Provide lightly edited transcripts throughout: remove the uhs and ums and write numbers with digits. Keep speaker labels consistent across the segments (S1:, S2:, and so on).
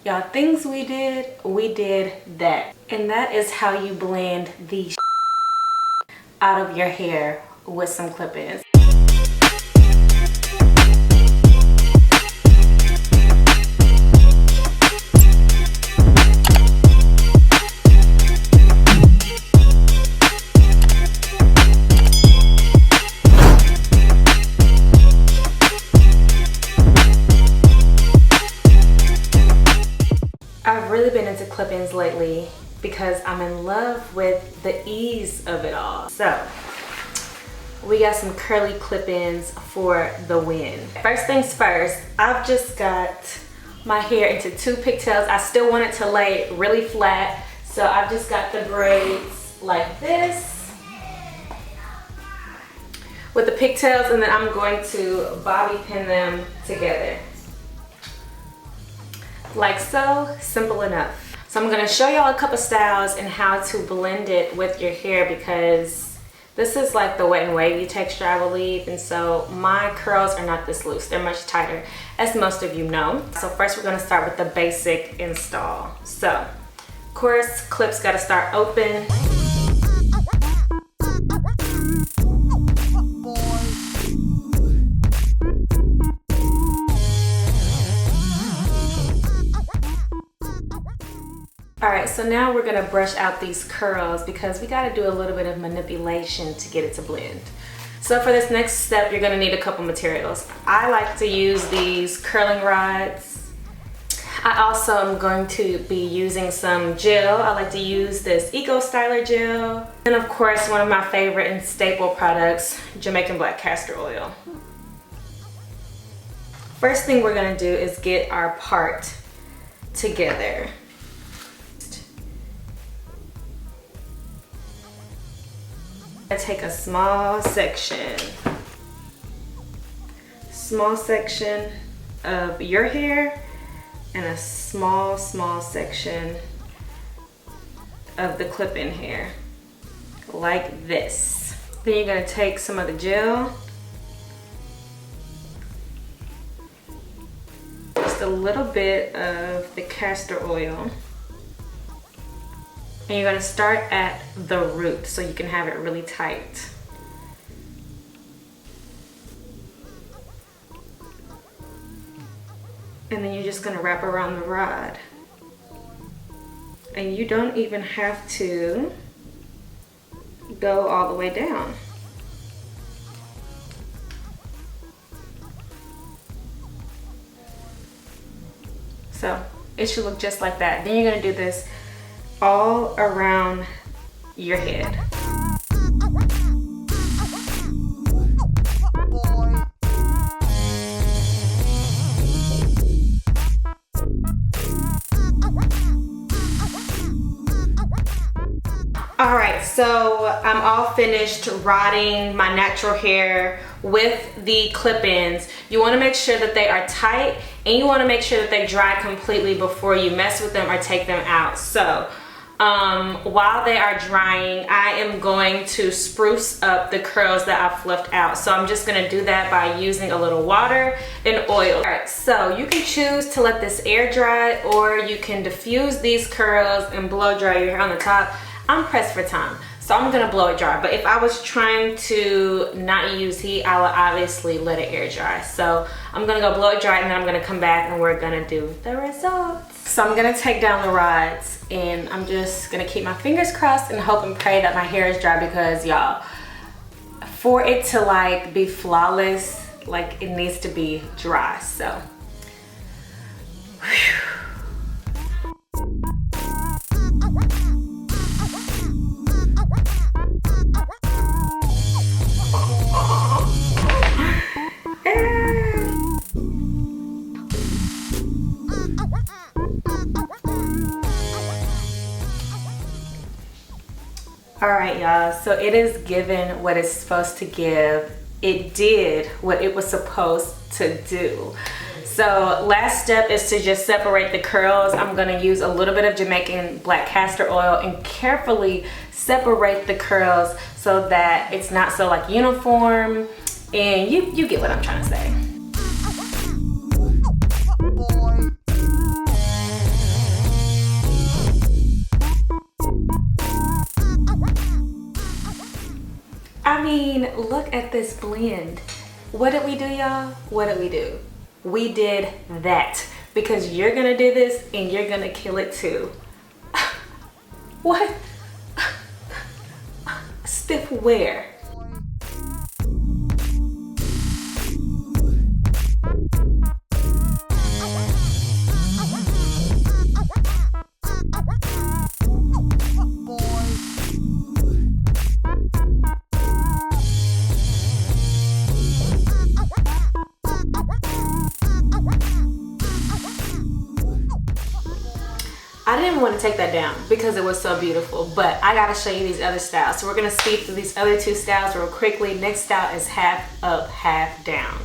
S1: Y'all, things we did that. And that is how you blend the out of your hair with some clip-ins. I've really been into clip-ins lately because I'm in love with the ease of it all. So we got some curly clip-ins for the win. First things first, I've just got my hair into 2 pigtails. I still want it to lay really flat, so I've just got the braids like this with the pigtails, and then I'm going to bobby pin them together. Like so, simple enough. So I'm gonna show y'all a couple styles and how to blend it with your hair, because this is like the wet and wavy texture, I believe, and so my curls are not this loose. They're much tighter, as most of you know. So first we're gonna start with the basic install. So, of course, clips gotta start open. Alright, so now we're gonna brush out these curls because we gotta do a little bit of manipulation to get it to blend. So for this next step, you're gonna need a couple materials. I like to use these curling rods. I also am going to be using some gel. I like to use this Eco Styler gel. And of course, one of my favorite and staple products, Jamaican black castor oil. First thing we're gonna do is get our part together. I take a small section of your hair and a small section of the clip-in hair, like this. Then you're gonna take some of the gel, just a little bit of the castor oil, and you're gonna start at the root so you can have it really tight. And then you're just gonna wrap around the rod. And you don't even have to go all the way down. So it should look just like that. Then you're gonna do this all around your head. All right, so I'm all finished rodding my natural hair with the clip-ins. You want to make sure that they are tight, and you want to make sure that they dry completely before you mess with them or take them out. So while they are drying, I am going to spruce up the curls that I fluffed out. So I'm just gonna do that by using a little water and oil. All right, so you can choose to let this air dry, or you can diffuse these curls and blow dry your hair on the top. I'm pressed for time, so I'm gonna blow it dry. But if I was trying to not use heat, I would obviously let it air dry. So I'm gonna go blow it dry, and then I'm gonna come back and we're gonna do the results. So I'm gonna take down the rods, and I'm just gonna keep my fingers crossed and hope and pray that my hair is dry, because y'all, for it to like be flawless, like it needs to be dry. So whew. All right, y'all, so it is given what it's supposed to give. It did what it was supposed to do. So last step is to just separate the curls. I'm gonna use a little bit of Jamaican black castor oil and carefully separate the curls so that it's not so like uniform, and you get what I'm trying to say. mean, look at this blend. What did we do, y'all? What did we do? We did that, because you're gonna do this and you're gonna kill it too. What? Stiff where? I didn't want to take that down because it was so beautiful, but I gotta show you these other styles. So we're gonna speed through these other two styles real quickly. Next style is half up, half down.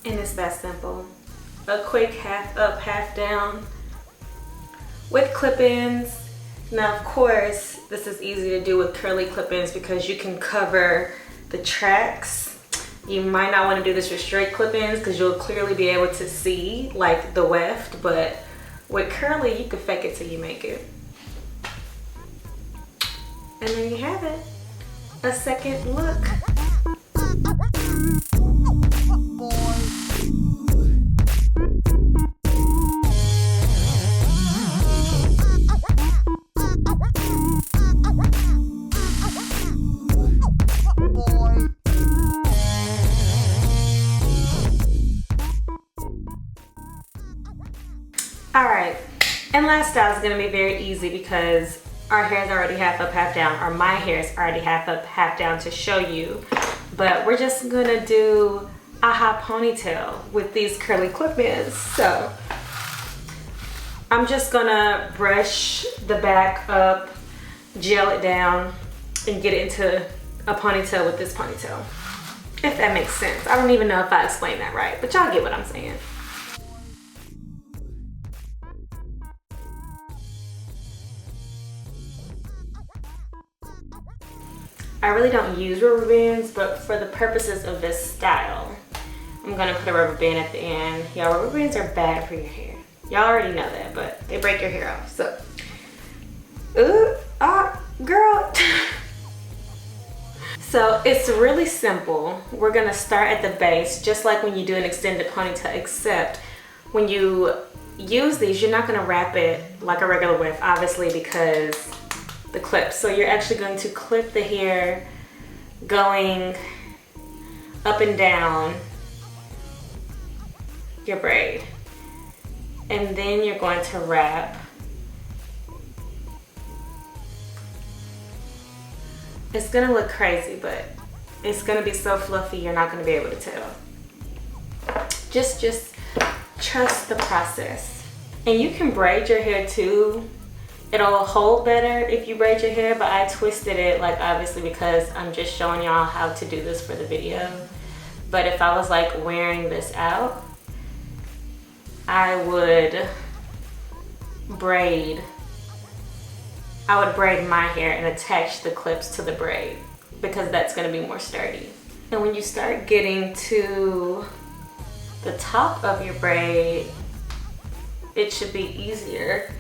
S1: And it's that simple. A quick half up, half down with clip-ins. Now, of course, this is easy to do with curly clip-ins because you can cover the tracks. You might not want to do this with straight clip-ins because you'll clearly be able to see like the weft, but with curly, you can fake it till you make it. And there you have it. A second look. All right, and last style is gonna be very easy because our hair is already half up, half down, or my hair is already half up, half down to show you. But we're just gonna do a hot ponytail with these curly clip-ins. So I'm just gonna brush the back up, gel it down, and get it into a ponytail with this ponytail. If that makes sense. I don't even know if I explained that right, but y'all get what I'm saying. I really don't use rubber bands, but for the purposes of this style, I'm gonna put a rubber band at the end. Y'all, rubber bands are bad for your hair. Y'all already know that, but they break your hair off, so. Girl. So it's really simple. We're gonna start at the base, just like when you do an extended ponytail, except when you use these, you're not gonna wrap it like a regular weft, obviously, because the clips. So you're actually going to clip the hair going up and down your braid. And then you're going to wrap. It's gonna look crazy, but it's gonna be so fluffy you're not gonna be able to tell. Just trust the process. And you can braid your hair too. It'll hold better if you braid your hair, but I twisted it, like, obviously because I'm just showing y'all how to do this for the video. But if I was like wearing this out, I would braid my hair and attach the clips to the braid because that's going to be more sturdy. And when you start getting to the top of your braid, it should be easier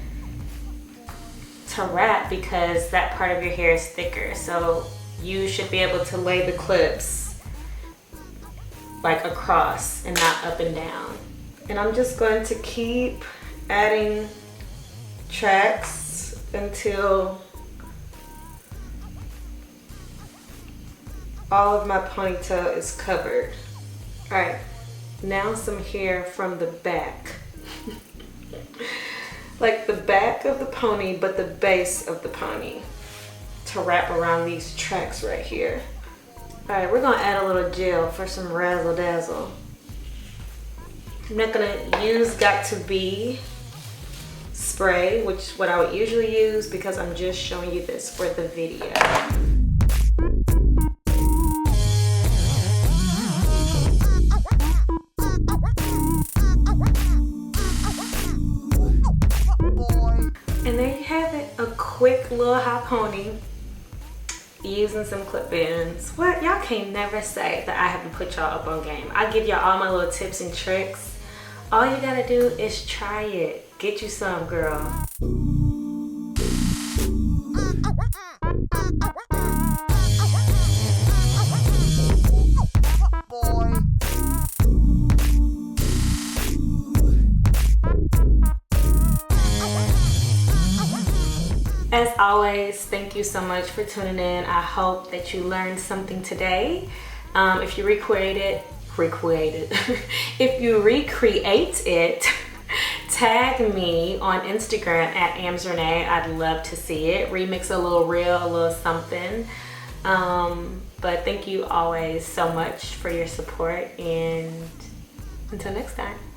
S1: to wrap because that part of your hair is thicker. So you should be able to lay the clips like across and not up and down. And I'm just going to keep adding tracks until all of my ponytail is covered. All right, now some hair from the back. Like the back of the pony, but the base of the pony to wrap around these tracks right here. All right, we're gonna add a little gel for some razzle dazzle. I'm not gonna use Got To Be spray, which is what I would usually use because I'm just showing you this for the video. And there you have it, a quick little hot pony using some clip-ins. What? Y'all can never say that I haven't put y'all up on game. I give y'all all my little tips and tricks. All you gotta do is try it. Get you some, girl. As always, thank you so much for tuning in. I hope that you learned something today. If you recreate it, if you recreate it, tag me on Instagram at AmbreRenee. I'd love to see it. Remix a little reel, a little something. But thank you always so much for your support, and until next time.